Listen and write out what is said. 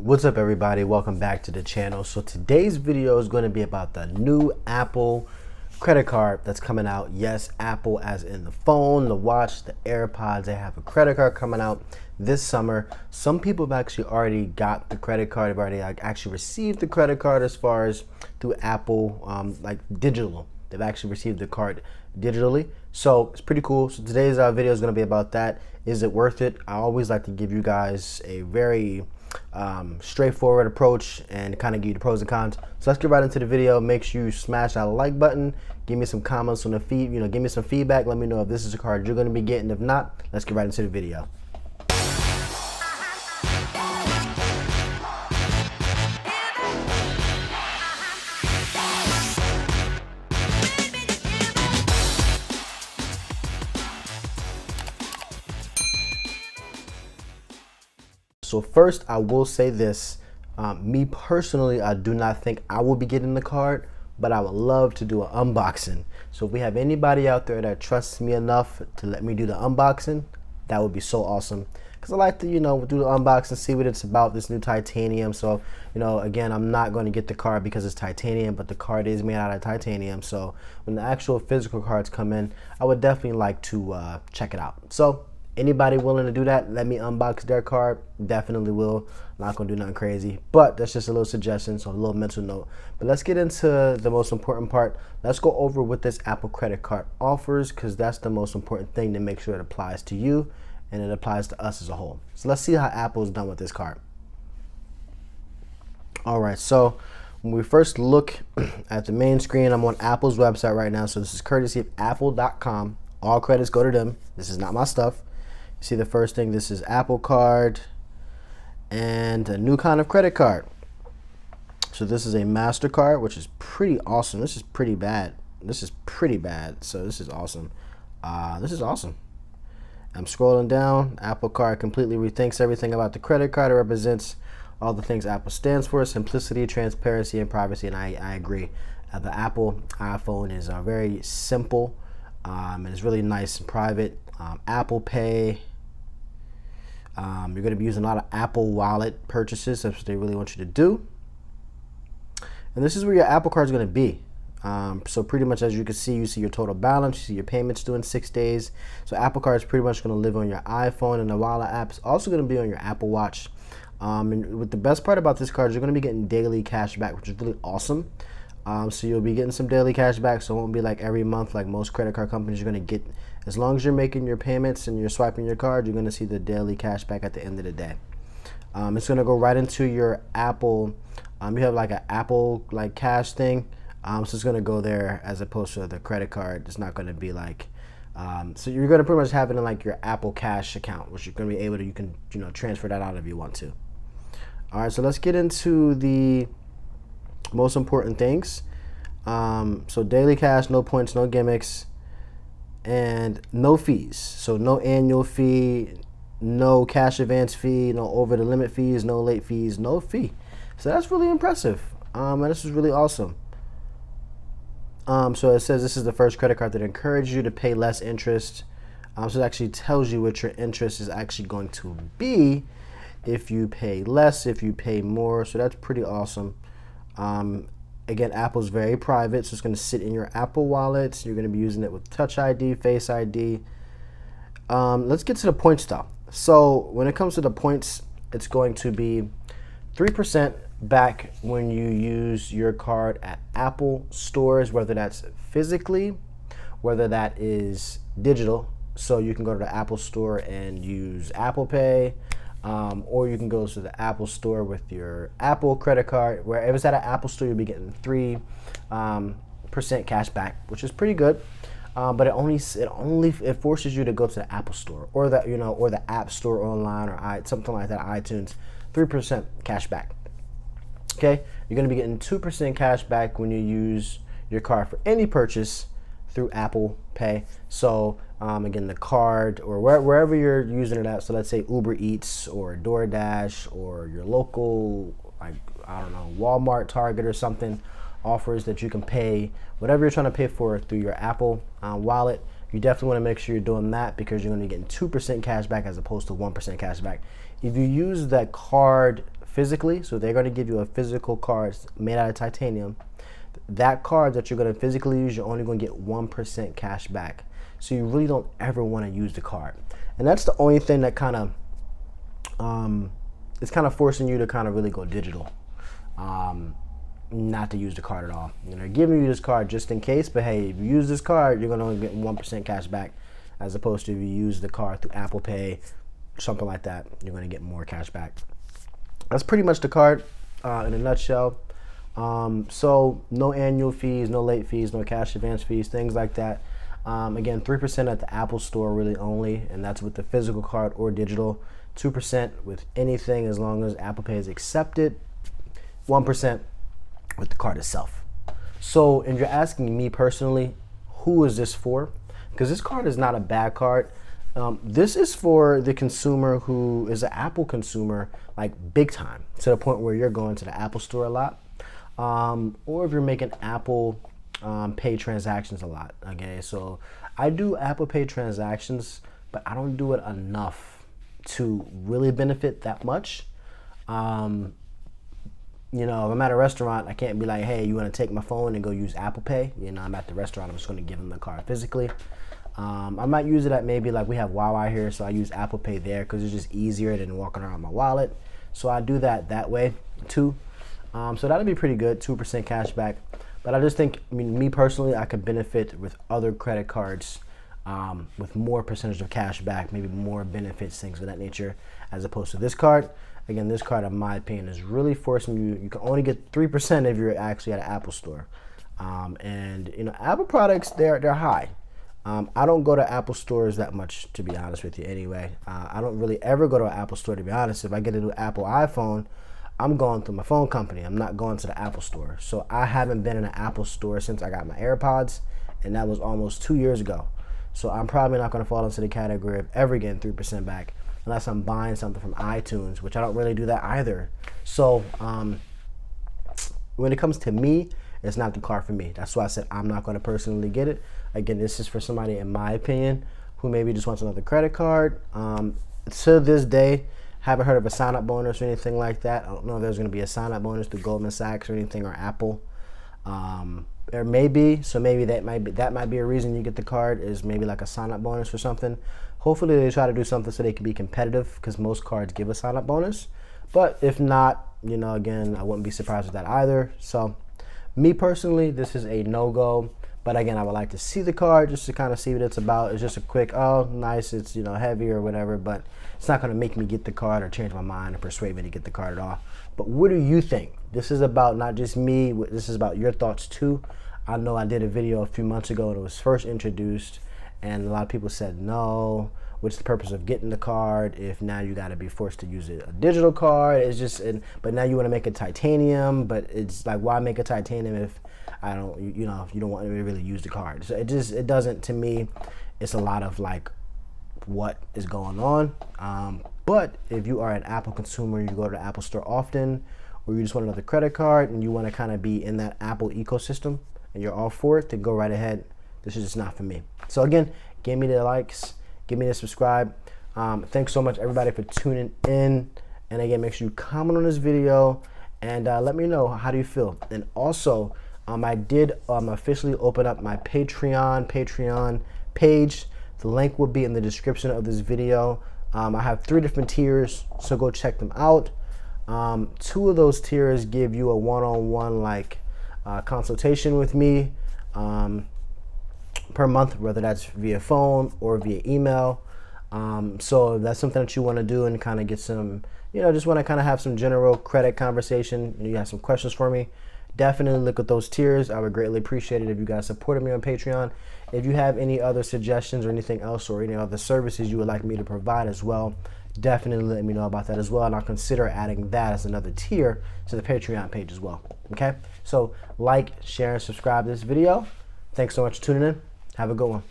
What's up, everybody? Welcome back to the channel. So today's video is going to be about the new Apple credit card that's coming out. Yes, Apple as in the phone, the watch, the AirPods. They have a credit card coming out this summer. Some people have actually already got the credit card. Have already actually received the credit card as far as through Apple, like digital. They've actually received the card digitally. So it's pretty cool. So today's video is going to be about that. Is it worth it? I always like to give you guys a very straightforward approach and kind of give you the pros and cons. So let's get right into the video. Make sure you smash that like button. Give me some comments on the feed. Give me some feedback. Let me know if this is a card you're going to be getting. If not, let's get right into the video. So first, I will say this. Me personally, I do not think I will be getting the card, but I would love to do an unboxing. So if we have anybody out there that trusts me enough to let me do the unboxing, that would be so awesome. Because I like to, do the unboxing, see what it's about, this new titanium. So, again, I'm not going to get the card because it's titanium, but the card is made out of titanium. So when the actual physical cards come in, I would definitely like to check it out. So anybody willing to do that, let me unbox their card, definitely will. Not gonna do nothing crazy, but that's just a little suggestion, so a little mental note. But let's get into the most important part. Let's go over what this Apple credit card offers, because that's the most important thing to make sure it applies to you and it applies to us as a whole. So let's see how Apple's done with this card. All right, so when we first look at the main screen, I'm on Apple's website right now. So this is courtesy of apple.com. All credits go to them. This is not my stuff. You see the first thing, this is Apple Card and a new kind of credit card. So this is a MasterCard, which is pretty awesome. This is pretty bad. This is pretty bad. So this is awesome. This is awesome. I'm scrolling down. Apple Card completely rethinks everything about the credit card. It represents all the things Apple stands for: simplicity, transparency, and privacy. And I agree. The Apple iPhone is very simple. And it's really nice and private. Apple Pay. You're going to be using a lot of Apple Wallet purchases. That's what they really want you to do. And this is where your Apple Card is going to be. So pretty much, as you can see, you see your total balance, you see your payments due in 6 days. So Apple Card is pretty much going to live on your iPhone, and the Wallet app is also going to be on your Apple Watch. And with the best part about this card, you're going to be getting daily cash back, which is really awesome. So you'll be getting some daily cash back, so it won't be like every month like most credit card companies. You're going to get, as long as you're making your payments and you're swiping your card, you're going to see the daily cash back at the end of the day. It's going to go right into your Apple. You have like an Apple like cash thing, so it's going to go there as opposed to the credit card. It's not going to be like, so you're going to pretty much have it in like your Apple Cash account, which you're going to be able to, you can transfer that out if you want to. All right, so let's get into the most important things. So daily cash, no points, no gimmicks, and no fees. So no annual fee, no cash advance fee, no over the limit fees, no late fees, no fee. So that's really impressive. And this is really awesome. So it says this is the first credit card that encourages you to pay less interest. So it actually tells you what your interest is actually going to be if you pay less, if you pay more. So that's pretty awesome. Again, Apple's very private, so it's going to sit in your Apple Wallet. You're going to be using it with Touch ID, Face ID. Let's get to the points though. So when it comes to the points, it's going to be 3% back when you use your card at Apple stores, whether that's physically, whether that is digital. So you can go to the Apple store and use Apple Pay. Or you can go to the Apple store with your Apple credit card. Where if it's at an Apple store, you'll be getting 3% cash back, which is pretty good. But it forces you to go to the Apple store or the App Store online or something like that, iTunes. 3% cash back. Okay, you're going to be getting 2% cash back when you use your card for any purchase through Apple Pay. So again, the card or wherever you're using it at. So let's say Uber Eats or DoorDash or your local, like, I don't know, Walmart, Target or something, offers that you can pay whatever you're trying to pay for through your Apple wallet. You definitely want to make sure you're doing that because you're going to be getting 2% cash back as opposed to 1% cash back. If you use that card physically. So they're going to give you a physical card made out of titanium. That card that you're going to physically use, you're only going to get 1% cash back. So you really don't ever want to use the card. And that's the only thing that kind of, it's kind of forcing you to kind of really go digital. Not to use the card at all. You know, they're giving you this card just in case, but hey, if you use this card, you're going to only get 1% cash back, as opposed to if you use the card through Apple Pay, something like that, you're going to get more cash back. That's pretty much the card in a nutshell. So no annual fees, no late fees, no cash advance fees, things like that. Again, 3% at the Apple Store really only, and that's with the physical card or digital. 2% with anything as long as Apple Pay is accepted. 1% with the card itself. So, and you're asking me personally, who is this for? Because this card is not a bad card. This is for the consumer who is an Apple consumer, like big time, to the point where you're going to the Apple Store a lot. Or if you're making Apple Pay transactions a lot. Okay, so I do Apple Pay transactions, but I don't do it enough to really benefit that much. You know, if I'm at a restaurant, I can't be like, hey, you want to take my phone and go use Apple Pay? You know, I'm at the restaurant, I'm just going to give them the card physically. I might use it at maybe like we have Wawa here, so I use Apple Pay there because it's just easier than walking around my wallet. So I do that way too. So that'll be pretty good, 2% cash back. But I just think, I mean, me personally, I could benefit with other credit cards with more percentage of cash back, maybe more benefits, things of that nature, as opposed to this card. Again, this card, in my opinion, is really forcing you. You can only get 3% if you're actually at an Apple Store. And, you know, Apple products, they're high. I don't go to Apple stores that much, to be honest with you anyway. I don't really ever go to an Apple store, to be honest. If I get a new Apple iPhone, I'm going through my phone company. I'm not going to the Apple store. So I haven't been in an Apple store since I got my AirPods, and that was almost 2 years ago. So I'm probably not going to fall into the category of ever getting 3% back unless I'm buying something from iTunes, which I don't really do that either. So when it comes to me, it's not the card for me. That's why I said I'm not going to personally get it. Again, this is for somebody, in my opinion, who maybe just wants another credit card. To this day, haven't heard of a sign-up bonus or anything like that. I don't know if there's going to be a sign-up bonus through Goldman Sachs or anything, or Apple. There may be, so maybe that might be a reason you get the card, is maybe like a sign-up bonus or something. Hopefully they try to do something so they can be competitive, because most cards give a sign-up bonus. But if not, you know, again, I wouldn't be surprised with that either. So me personally, this is a no-go. But again, I would like to see the card just to kind of see what it's about. It's just a quick, oh, nice, it's, you know, heavy or whatever, but it's not going to make me get the card or change my mind or persuade me to get the card at all. But what do you think? This is about not just me, this is about your thoughts too. I know I did a video a few months ago and it was first introduced, and a lot of people said no. What's the purpose of getting the card if now you got to be forced to use a digital card? It's just, but now you want to make it titanium, but it's like, why make a titanium if I don't, you know, if you don't want to really use the card? So it doesn't, to me, it's a lot of like what is going on. But if you are an Apple consumer, you go to the Apple Store often, or you just want another credit card and you want to kind of be in that Apple ecosystem and you're all for it, then go right ahead. This is just not for me. So again, give me the likes, give me the subscribe. Thanks so much, everybody, for tuning in. And again, make sure you comment on this video and let me know, how do you feel? And also, I did officially open up my Patreon page. The link will be in the description of this video. I have 3 different tiers, so go check them out. 2 of those tiers give you a one-on-one like consultation with me per month, whether that's via phone or via email. So if that's something that you want to do and kind of get some, you know, just want to kind of have some general credit conversation, you have some questions for me, definitely look at those tiers. I would greatly appreciate it if you guys supported me on Patreon. If you have any other suggestions or anything else, or any other services you would like me to provide as well, definitely let me know about that as well, and I'll consider adding that as another tier to the Patreon page as well. Okay, so like, share, and subscribe to this video. Thanks so much for tuning in. Have a good one.